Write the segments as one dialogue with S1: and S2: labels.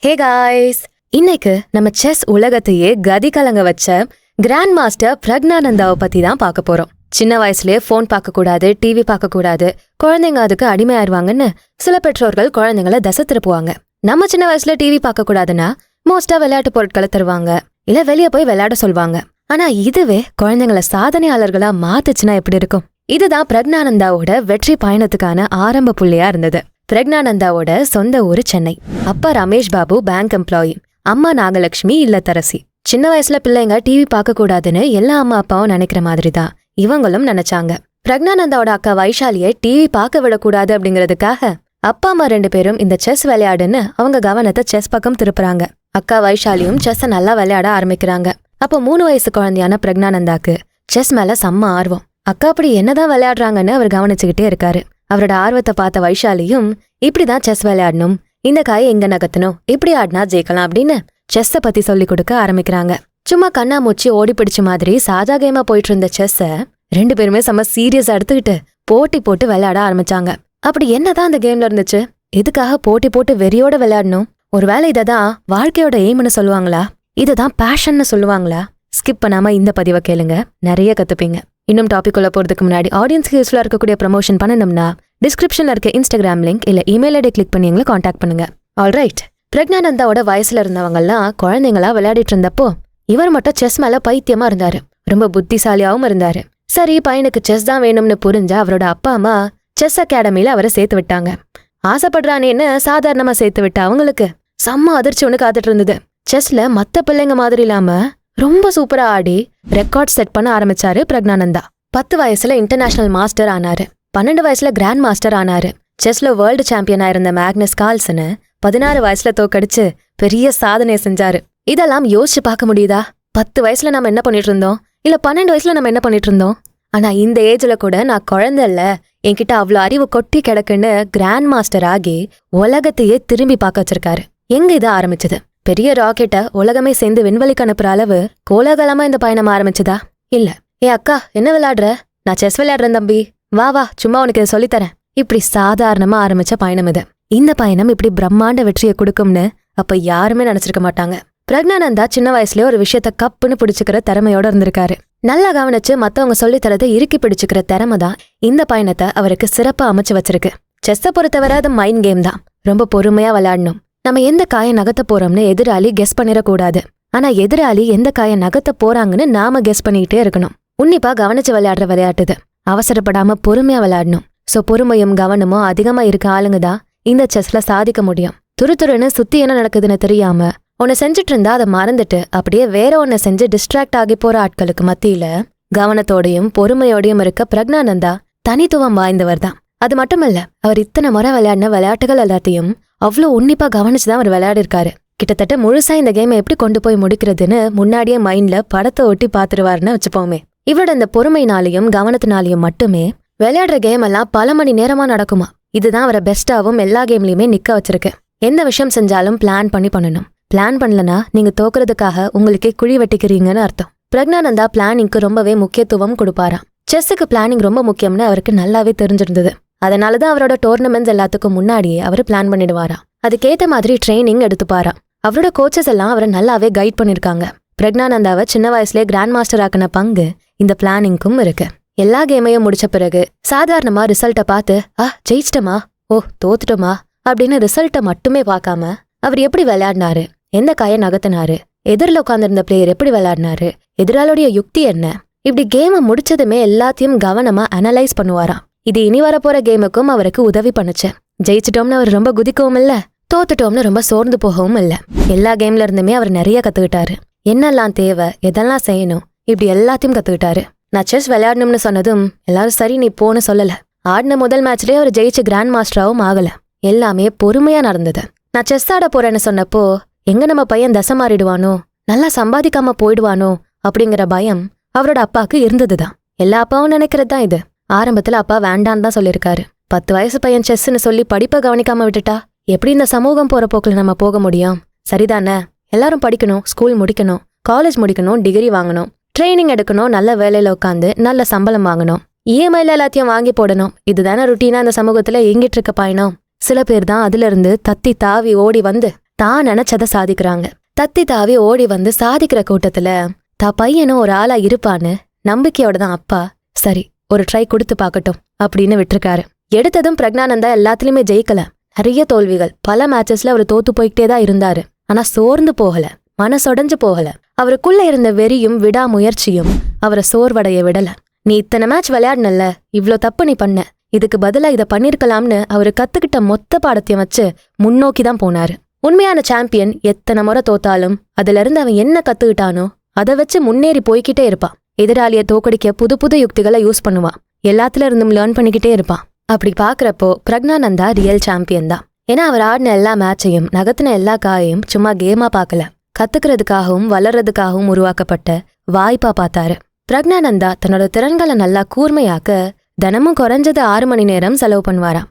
S1: Hey guys, இன்னைக்கு நம்ம chess உலகத்தையே கதி கலங்க வச்ச கிராண்ட் மாஸ்டர் பிரக்ஞானந்தாவை பத்தி தான் பார்க்க போறோம். சின்ன வயசுலயே போன் பார்க்க கூடாது, டிவி பார்க்க கூடாது, குழந்தைங்க அதுக்கு அடிமையாயிருவாங்கன்னு சில பெற்றோர்கள் குழந்தைங்களை தசை திருப்புவாங்க. நம்ம சின்ன வயசுல டிவி பார்க்க கூடாதுன்னா மோஸ்டா விளையாட்டு பொருட்களை தருவாங்க, இல்ல வெளியே போய் விளையாட சொல்வாங்க. ஆனா இதுவே குழந்தைங்களை சாதனையாளர்களா மாத்துச்சுன்னா எப்படி இருக்கும்? இதுதான் பிரக்ஞானந்தாவோட வெற்றி பயணத்துக்கான ஆரம்ப புள்ளியா இருந்தது. பிரக்ஞானந்தாவோட சொந்த ஊரு சென்னை. அப்பா ரமேஷ் பாபு பேங்க் எம்ப்ளாயி, அம்மா நாகலட்சுமி இல்லத்தரசி. சின்ன வயசுல பிள்ளைங்க டிவி பார்க்க கூடாதுன்னு எல்லா அம்மா அப்பாவும் நினைக்கிற மாதிரி தான் இவங்களும் நினைச்சாங்க. பிரக்ஞானந்தாவோட அக்கா வைஷாலியை டிவி பார்க்க விடக்கூடாது அப்படிங்கிறதுக்காக அப்பா அம்மா 2 பேரும் இந்த செஸ் விளையாடுன்னு அவங்க கவனத்தை செஸ் பக்கம் திருப்புறாங்க. அக்கா வைஷாலியும் செஸ்ஸை நல்லா விளையாட ஆரம்பிக்கிறாங்க. அப்போ 3 வயசு குழந்தையான பிரக்ஞானந்தாக்கு செஸ் மேல செம்ம ஆர்வம். அக்கா அப்படி என்னதான் விளையாடுறாங்கன்னு அவர் கவனிச்சுக்கிட்டே இருக்காரு. அவரோட ஆர்வத்தை பார்த்த வைஷாலியும் இப்படிதான் செஸ் விளையாடணும், இந்த காயை எங்க நகர்த்தணும், இப்படி ஆடினா ஜெயிக்கலாம் அப்படின்னு செஸ்ஸை பத்தி சொல்லி கொடுக்க ஆரம்பிக்கிறாங்க. சும்மா கண்ணாமூச்சி ஓடி பிடிச்ச மாதிரி சாதா கேமா போயிட்டு இருந்த செஸ்ஸை 2 பேருமே செம்ம சீரியஸா எடுத்துக்கிட்டு போட்டி போட்டு விளையாட ஆரம்பிச்சாங்க. அப்படி என்னதான் அந்த கேம்ல இருந்துச்சு? எதுக்காக போட்டி போட்டு வெறியோட விளையாடணும்? ஒருவேளை இததான் வாழ்க்கையோட எய்ம்னு சொல்லுவாங்களா? இதுதான் பேஷன்னு சொல்லுவாங்களா? ஸ்கிப் பண்ணாம இந்த பதிவை கேளுங்க, நிறைய கத்துப்பீங்க. இன்னும் டாபிக் உள்ள போறதுக்கு முன்னாடி ஆடியன்ஸ்க்கு யூஸ்ஃபுல்லா இருக்கக்கூடிய ப்ரமோஷன் பண்ணணும்னா டிஸ்கிரிப்ஷன்ல இருக்க இன்ஸ்டாகிராம் லிங்க் இல்ல இமெயில் ஐடி கிளிக் பண்ணி எங்களை காண்டாக்ட் பண்ணுங்க. ஆல்ரைட், பிரக்ஞானந்தாவோட வயசுல இருந்தவங்கலாம் குழந்தைங்களா விளையாடிட்டு இருந்தப்போ இவர் மட்டும் செஸ் மேல பைத்தியமா இருந்தாரு. ரொம்ப புத்திசாலியாவும் இருந்தாரு. சரி, பையனுக்கு செஸ் தான் வேணும்னு புரிஞ்ச அவரோட அப்பா அம்மா செஸ் அகாடமியில அவரை சேர்த்து விட்டாங்க. ஆசைப்படுறானேன்னு சாதாரணமா சேர்த்து விட்ட அவங்களுக்கு செம்ம அதிர்ச்சி ஒண்ணு காத்துட்டு இருந்தது. செஸ்ல மத்த பிள்ளைங்க மாதிரி இல்லாம ரொம்ப சூப்பரா ஆடி ரெக்கார்ட் செட் பண்ண ஆரம்பிச்சாரு பிரக்ஞானந்தா. 10 வயசுல இன்டர்நேஷனல் மாஸ்டர் ஆனாரு. 12 வயசுல கிராண்ட் மாஸ்டர் ஆனாரு. செஸ்ல வேர்ல்டு சாம்பியனா இருந்த மேக்னஸ் கால்சனை 16 வயசுல தோக்கடிச்சு பெரிய சாதனை செஞ்சாரு. இதெல்லாம் யோசிச்சு பார்க்க முடியுதா? 10 வயசுல நம்ம என்ன பண்ணிட்டு இருந்தோம், இல்ல 12 வயசுல நம்ம என்ன பண்ணிட்டு இருந்தோம்? ஆனா இந்த ஏஜ்ல கூட நான் குழந்தை இல்ல, என்கிட்ட அவ்வளவு அறிவு கொட்டி கிடக்குன்னு கிராண்ட் மாஸ்டர் ஆகி உலகத்தையே திரும்பி பார்க்க வச்சிருக்காரு. எங்க இது ஆரம்பிச்சது? பெரிய ராக்கெட்டை உலகமே சேர்ந்து விண்வெளிக்கு அனுப்புற அளவு கோலாகலமா இந்த பயணம் ஆரம்பிச்சதா? இல்ல. ஏ அக்கா, என்ன விளையாடுற? நான் செஸ் விளையாடுறேன் தம்பி, வா வா சும்மா உனக்கு இதை சொல்லித்தரேன். இப்படி சாதாரணமா ஆரம்பிச்ச பயணம் இது. இந்த பயணம் இப்படி பிரம்மாண்ட வெற்றியை கொடுக்கும்னு அப்ப யாருமே நினைச்சிருக்க மாட்டாங்க. பிரக்ஞானந்தா சின்ன வயசுலயே ஒரு விஷயத்த கப்புன்னு பிடிச்சுக்கிற திறமையோட இருந்திருக்காரு. நல்லா கவனிச்சு மத்தவங்க சொல்லித்தரதை இறுக்கி பிடிச்சுக்கிற திறமை தான் இந்த பயணத்தை அவருக்கு சிறப்பா அமைச்சு வச்சிருக்கு. செஸ்ஸை பொறுத்தவரை அது மைண்ட் கேம் தான். ரொம்ப பொறுமையா விளையாடணும். நம்ம எந்த காயை நகர்த்த போறோம்னு எதிராளி கெஸ் பண்ணிடக்கூடாது. ஆனா எதிராளி எந்த காயை நகர்த்த போறாங்கன்னு நாம கெஸ் பண்ணிக்கிட்டே இருக்கணும். உன்னிப்பா கவனிச்சு விளையாடுற விளையாட்டுது. அவசரப்படாம பொறுமையா விளையாடணும். சோ பொறுமையும் கவனமும் அதிகமா இருக்க ஆளுங்க தான் இந்த செஸ்ல சாதிக்க முடியும். துருத்துருன்னு சுத்தி என்ன நடக்குதுன்னு தெரியாம ஒன்னு செஞ்சுட்டு இருந்தா அதை மறந்துட்டு அப்படியே வேற ஒன்ன செஞ்சு டிஸ்ட்ராக்ட் ஆகி போற ஆட்களுக்கு மத்தியில கவனத்தோடையும் பொறுமையோடையும் இருக்க பிரக்ஞானந்தா தனித்துவம் வாய்ந்தவர் தான். அது மட்டுமல்ல, அவர் இத்தனை முறை விளையாடின விளையாட்டுகள் எல்லாத்தையும் அவ்வளோ உன்னிப்பா கவனிச்சுதான் அவர் விளையாடி இருக்காரு. கிட்டத்தட்ட முழுசா இந்த கேமை எப்படி கொண்டு போய் முடிக்கிறதுன்னு முன்னாடியே மைண்ட்ல படத்தை ஒட்டி பாத்துருவாருன்னு வச்சுப்போமே. இவரோட இந்த பொறுமைனாலையும் கவனத்தினாலையும் மட்டுமே விளையாடுற கேம் எல்லாம் பல மணி நேரமா நடக்குமா. இதுதான் அவரை பெஸ்டாவும் எல்லா கேம்லயுமே நிக்க வச்சிருக்கு. எந்த விஷயம் செஞ்சாலும் பிளான் பண்ணி பண்ணணும். பிளான் பண்ணலனா நீங்க தோக்குறதுக்காக உங்களுக்கே குழி வெட்டிக்கிறீங்கன்னு அர்த்தம். பிரக்ஞானந்தா பிளானிங்க்கு ரொம்பவே முக்கியத்துவம் கொடுப்பாராம். செஸ்ஸுக்கு பிளானிங் ரொம்ப முக்கியம்னு அவருக்கு நல்லாவே தெரிஞ்சிருந்தது. அதனாலதான் அவரோட டோர்னமெண்ட்ஸ் எல்லாத்துக்கும் முன்னாடியே அவரு பிளான் பண்ணிடுவாராம். அதுக்கேத்த மாதிரி ட்ரைனிங் எடுத்துப்பாராம். அவரோட கோச்சஸ் எல்லாம் அவரை நல்லாவே கைட் பண்ணிருக்காங்க. பிரக்ஞானந்தாவை சின்ன வயசுலேயே கிராண்ட் மாஸ்டர் ஆக்கின பங்கு இந்த பிளானிங்க்கும் இருக்கு. எல்லா கேமையும் முடிச்ச பிறகு சாதாரணமா ரிசல்ட்டை பார்த்து ஜெயிச்சிட்டமா, ஓ தோத்துட்டோமா அப்படின்னு ரிசல்ட்டை மட்டுமே பார்க்காம அவர் எப்படி விளையாடினாரு, எந்த காயை நகர்த்தினாரு, எதிரில் உட்கார்ந்திருந்த பிளேயர் எப்படி விளையாடினாரு, எதிராளுடைய யுக்தி என்ன, இப்படி கேமை முடிச்சதுமே எல்லாத்தையும் கவனமா அனலைஸ் பண்ணுவாராம். இது இனி வரப்போற கேமுக்கும் அவருக்கு உதவி பண்ணுச்சு. ஜெயிச்சிட்டோம்னு அவர் ரொம்ப குதிக்கவும் இல்ல, தோத்துட்டோம்னு ரொம்ப சோர்ந்து போகவும் இல்ல. எல்லா கேம்ல இருந்துமே அவர் நிறைய கத்துக்கிட்டாரு. என்னெல்லாம் தேவை, எதெல்லாம் செய்யணும், இப்படி எல்லாத்தையும் கத்துக்கிட்டாரு. நான் செஸ் விளையாடணும்னு சொன்னதும் எல்லாரும் சரி நீ போன்னு சொல்லல. ஆடின முதல் மேட்ச்லயே அவர் ஜெயிச்சு கிராண்ட் மாஸ்டராவும் ஆகல. எல்லாமே பொறுமையா நடந்தது. நான் செஸ் ஆட போறேன்னு சொன்னப்போ எங்க நம்ம பையன் தசை மாறிடுவானோ, நல்லா சம்பாதிக்காம போயிடுவானோ அப்படிங்கிற பயம் அவரோட அப்பாவுக்கு இருந்ததுதான். எல்லா அப்பாவும் நினைக்கிறது தான் இது. ஆரம்பத்துல அப்பா வேண்டான்னு தான் சொல்லியிருக்காரு. 10 வயசு பையன் செஸ்ன்னு சொல்லி படிப்பை கவனிக்காம விட்டுட்டா எப்படி இந்த சமூகம் போற போக்குல நம்ம போக முடியும்? சரிதானே? எல்லாரும் படிக்கணும், ஸ்கூல் முடிக்கணும், காலேஜ் முடிக்கணும், டிகிரி வாங்கணும், ட்ரைனிங் எடுக்கணும், நல்ல வேலையில உட்காந்து நல்ல சம்பளம் வாங்கணும், இஎம்ஐல எல்லாத்தையும் வாங்கி போடணும். இதுதானே ருட்டீனா இந்த சமூகத்துல எங்கிட்டு இருக்க பயணம். சில பேர் தான் அதுல இருந்து தத்தி தாவி ஓடி வந்து தான் நினைச்சதை சாதிக்கிறாங்க. தத்தி தாவி ஓடி வந்து சாதிக்கிற கூட்டத்துல பையனும் ஒரு ஆளா இருப்பான்னு நம்பிக்கையோட தான் அப்பா சரி ஒரு ட்ரை கொடுத்து பார்க்கட்டும் அப்படின்னு விட்டுருக்காரு. எடுத்ததும் பிரக்னானந்தா எல்லாத்துலயுமே ஜெயிக்கல. நிறைய தோல்விகள், பல மேட்சஸ்ல அவர் தோத்து போய்கிட்டே தான் இருந்தாரு. ஆனா சோர்ந்து போகல, மனசொடைஞ்சு போகல. அவருக்குள்ள இருந்த வெறியும் விடாமுயற்சியும் அவரை சோர்வடைய விடல. நீ இத்தனை மேட்ச் விளையாடுனல்ல, இவ்ளோ தப்பு நீ பண்ண, இதுக்கு பதிலா இதை பண்ணிருக்கலாம்னு அவரு கத்துக்கிட்ட மொத்த பாடத்தையும் வச்சு முன்னோக்கி தான் போனாரு. உண்மையான சாம்பியன் எத்தனை முறை தோத்தாலும் அதுல இருந்து அவன் என்ன கத்துக்கிட்டானோ அதை வச்சு முன்னேறி போய்கிட்டே இருப்பான். எதிராளிய தோக்கடிக்க புது புது யுக்திகளை யூஸ் பண்ணுவான். எல்லாத்துல இருந்தும் லேர்ன் பண்ணிக்கிட்டே இருப்பான். அப்படி பாக்குறப்போ பிரக்னானந்தா ரியல் சாம்பியன் தான். ஏன்னா அவர் ஆடின எல்லா மேட்சையும், நகர்த்தின எல்லா காயையும் சும்மா கேமா பார்க்கல, கத்துக்கிறதுக்காகவும் வளர்றதுக்காகவும் உருவாக்கப்பட்ட வாய்ப்பா பார்த்தாரு. பிரக்னானந்தா தன்னோட திறன்களை நல்லா கூர்மையாக்க தினமும் குறைஞ்சது 6 மணி நேரம் செலவு பண்ணுவாராம்.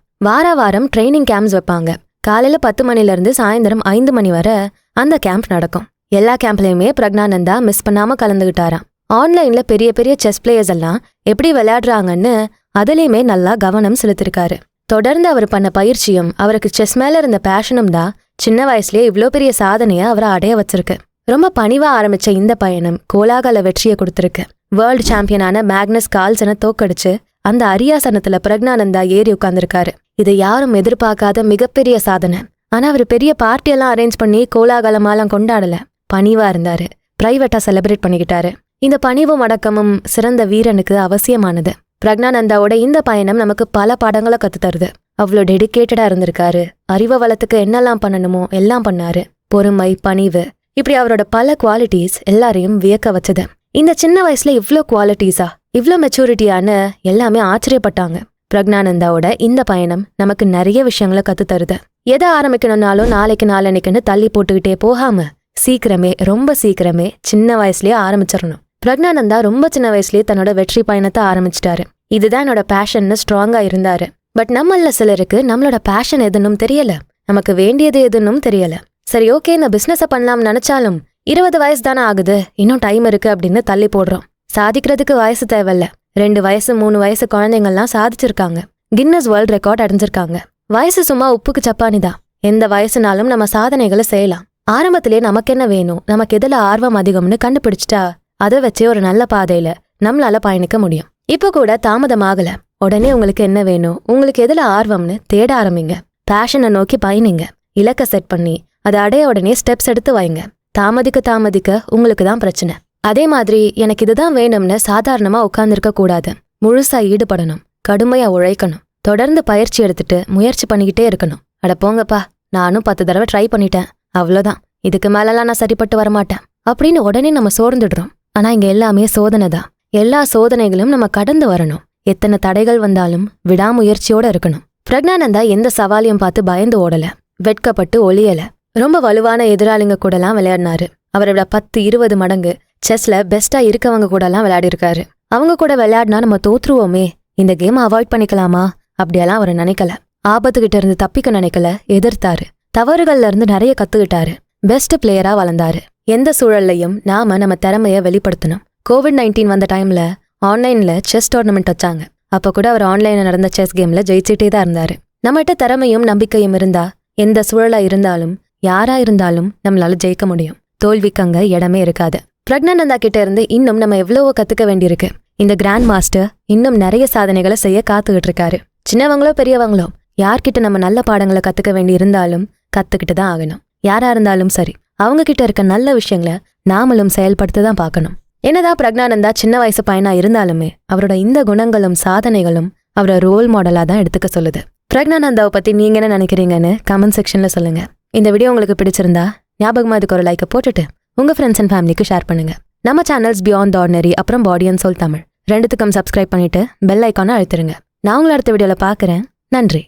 S1: வாரம் ட்ரைனிங் கேம்ப்ஸ் வைப்பாங்க. காலையில 10 மணில இருந்து சாயந்தரம் 5 மணி வரை அந்த கேம்ப் நடக்கும். எல்லா கேம்ப்லயுமே பிரக்னானந்தா மிஸ் பண்ணாம கலந்துகிட்டாராம். ஆன்லைன்ல பெரிய பெரிய செஸ் பிளேயர்ஸ் எல்லாம் எப்படி விளையாடுறாங்கன்னு அதுலயுமே நல்லா கவனம் செலுத்திருக்காரு. தொடர்ந்து அவர் பண்ண பயிற்சியும் அவருக்கு செஸ் மேல இருந்த பேஷனும் தான் சின்ன வயசுலயே இவ்ளோ பெரிய சாதனைய அவரை அடைய வச்சிருக்கு. ரொம்ப பணிவா ஆரம்பிச்ச இந்த பயணம் கோலாகல வெற்றியை கொடுத்திருக்கு. வேர்ல்டு சாம்பியனான மேக்னஸ் கால்சனை தோக்கடிச்சு அந்த அரியாசனத்துல பிரக்னானந்தா ஏறி உட்கார்ந்திருக்காரு. இது யாரும் எதிர்பார்க்காத மிகப்பெரிய சாதனை. ஆனா அவர் பெரிய பார்ட்டியெல்லாம் அரேஞ்ச் பண்ணி கோலாகலமாலாம் கொண்டாடல. பணிவா இருந்தாரு, பிரைவேட்டா செலிப்ரேட் பண்ணிக்கிட்டாரு. இந்த பணிவும் அடக்கமும் சிறந்த வீரனுக்கு அவசியமானது. பிரக்னானந்தாவோட இந்த பயணம் நமக்கு பல பாடங்களை கத்துத்தருது. அவ்வளோ டெடிகேட்டடா இருந்திருக்காரு. அறிவு வளத்துக்கு என்னெல்லாம் பண்ணணுமோ எல்லாம் பண்ணாரு. பொறுமை, பணிவு, இப்படி அவரோட பல குவாலிட்டிஸ் எல்லாரையும் வியக்க வச்சது. இந்த சின்ன வயசுல இவ்ளோ குவாலிட்டிஸா, இவ்ளோ மெச்சூரிட்டியான எல்லாமே ஆச்சரியப்பட்டாங்க. பிரக்னானந்தாவோட இந்த பயணம் நமக்கு நிறைய விஷயங்களை கத்துத்தருது. எதை ஆரம்பிக்கணும்னாலும் நாளைக்கு நாளன்னைக்குன்னு தள்ளி போட்டுக்கிட்டே போகாம சீக்கிரமே, ரொம்ப சீக்கிரமே சின்ன வயசுலயே ஆரம்பிச்சிடணும். பிரக்னானந்தா ரொம்ப சின்ன வயசுலயே தன்னோட வெற்றி பயணத்தை ஆரம்பிச்சிட்டாரு. இதுதான் என்னோட பேஷன்னு ஸ்ட்ராங்கா இருந்தாரு. பட் நம்மள சிலருக்கு நம்மளோட பேஷன் எதுன்னும் தெரியல, நமக்கு வேண்டியது எதுன்னும் தெரியல. சரி ஓகே, இந்த பிசினஸ பண்ணலாம்னு நினைச்சாலும் 20 வயசு தானே ஆகுது, இன்னும் டைம் இருக்கு அப்படின்னு தள்ளி போடுறோம். சாதிக்கிறதுக்கு வயசு தேவையில்ல. 2 வயசு 3 வயசு குழந்தைங்கள்லாம் சாதிச்சிருக்காங்க. கின்னஸ் வேர்ல்ட் ரெக்கார்ட் அடைஞ்சிருக்காங்க. வயசு சும்மா உப்புக்கு சப்பானி தான். எந்த வயசுனாலும் நம்ம சாதனைகளை செய்யலாம். ஆரம்பத்திலே நமக்கு என்ன வேணும், நமக்கு எதுல ஆர்வம் அதிகம்னு கண்டுபிடிச்சிட்டா அதை வச்சே ஒரு நல்ல பாதையில நம்மளால பயணிக்க முடியும். இப்போ கூட தாமதமாகல. உடனே உங்களுக்கு என்ன வேணும், உங்களுக்கு எதுல ஆர்வம்னு தேட ஆரம்பிங்க. பேஷனை நோக்கி பயணிங்க. இலக்க செட் பண்ணி அதை அடைய உடனே ஸ்டெப்ஸ் எடுத்து வைங்க. தாமதிக்க உங்களுக்கு தான் பிரச்சனை. அதே மாதிரி எனக்கு இதுதான் வேணும்னு சாதாரணமா உட்கார்ந்துருக்க கூடாது. முழுசா ஈடுபடணும், கடுமையா உழைக்கணும், தொடர்ந்து பயிற்சி எடுத்துட்டு முயற்சி பண்ணிக்கிட்டே இருக்கணும். அட போங்கப்பா, நானும் 10 தடவை ட்ரை பண்ணிட்டேன், அவ்வளோதான், இதுக்கு மேலெல்லாம் நான் சரிப்பட்டு வரமாட்டேன் அப்படின்னு உடனே நம்ம சோர்ந்துடுறோம். ஆனா இங்க எல்லாமே சோதனை தான். எல்லா சோதனைகளும் நம்ம கடந்து வரணும். எத்தனை தடைகள் வந்தாலும் விடாமுயற்சியோட இருக்கணும். பிரக்னானந்தா எந்த சவாலையும் பார்த்து பயந்து ஓடல, வெட்கப்பட்டு ஒளியல. ரொம்ப வலுவான எதிராளிங்க கூடலாம் விளையாடினாரு. அவரோட 10-20 மடங்கு செஸ்ல பெஸ்டா இருக்கவங்க கூடலாம் விளையாடி இருக்காரு. அவங்க கூட விளையாடினா நம்ம தோற்றுவோமே, இந்த கேம் அவாய்ட் பண்ணிக்கலாமா அப்படியெல்லாம் அவர் நினைக்கல. ஆபத்துக்கிட்ட இருந்து தப்பிக்க நினைக்கல, எதிர்த்தாரு. தவறுகள்ல இருந்து நிறைய கத்துக்கிட்டாரு. பெஸ்ட் பிளேயரா வளர்ந்தாரு. எந்த சூழல்லையும் நாம நம்ம திறமைய வெளிப்படுத்தணும். COVID-19 வந்த டைம்ல ஆன்லைன்ல செஸ் டோர்னமெண்ட் வச்சாங்க. அப்ப கூட அவர் ஆன்லைன்ல நடந்த செஸ் கேம்ல ஜெயிச்சுட்டே தான் இருந்தாரு. நம்மகிட்ட திறமையும் நம்பிக்கையும் இருந்தா எந்த சூழலா இருந்தாலும் யாரா இருந்தாலும் நம்மளால ஜெயிக்க முடியும். தோல்விக்கு அங்க இடமே இருக்காது. பிரக்னானந்தா கிட்ட இருந்து இன்னும் நம்ம எவ்வளவோ கத்துக்க வேண்டியிருக்கு. இந்த கிராண்ட் மாஸ்டர் இன்னும் நிறைய சாதனைகளை செய்ய காத்துக்கிட்டு இருக்காரு. சின்னவங்களோ பெரியவங்களோ யார்கிட்ட நம்ம நல்ல பாடங்களை கத்துக்க வேண்டி இருந்தாலும் கத்துக்கிட்டு தான் ஆகணும். யாரா இருந்தாலும் சரி, அவங்க கிட்ட இருக்க நல்ல விஷயங்களை நாமளும் செயல்படுத்த தான் பார்க்கணும். என்னதான் பிரக்னானந்தா சின்ன வயசு பையனா இருந்தாலுமே அவரோட இந்த குணங்களும் சாதனைகளும் அவரோட ரோல் மாடலா தான் எடுத்துக்க சொல்லுது. பிரக்னானந்தாவை பத்தி நீங்க என்ன நினைக்கிறீங்கன்னு கமெண்ட் செக்ஷன்ல சொல்லுங்க. இந்த வீடியோ உங்களுக்கு பிடிச்சிருந்தா ஞாபகமா இதுக்கு ஒரு லைக்கை போட்டுட்டு உங்க ஃப்ரெண்ட்ஸ் அண்ட் ஃபேமிலிக்கு ஷேர் பண்ணுங்க. நம்ம சேனல்ஸ் பியாண்ட் ஆர்டினரி அப்புறம் பாடி அண்ட் சோல் தமிழ் ரெண்டுத்துக்கும் சப்ஸ்கிரைப் பண்ணிட்டு பெல் ஐக்கானை அழுத்திருங்க. நான் உங்களை அடுத்த வீடியோல பாக்குறேன். நன்றி.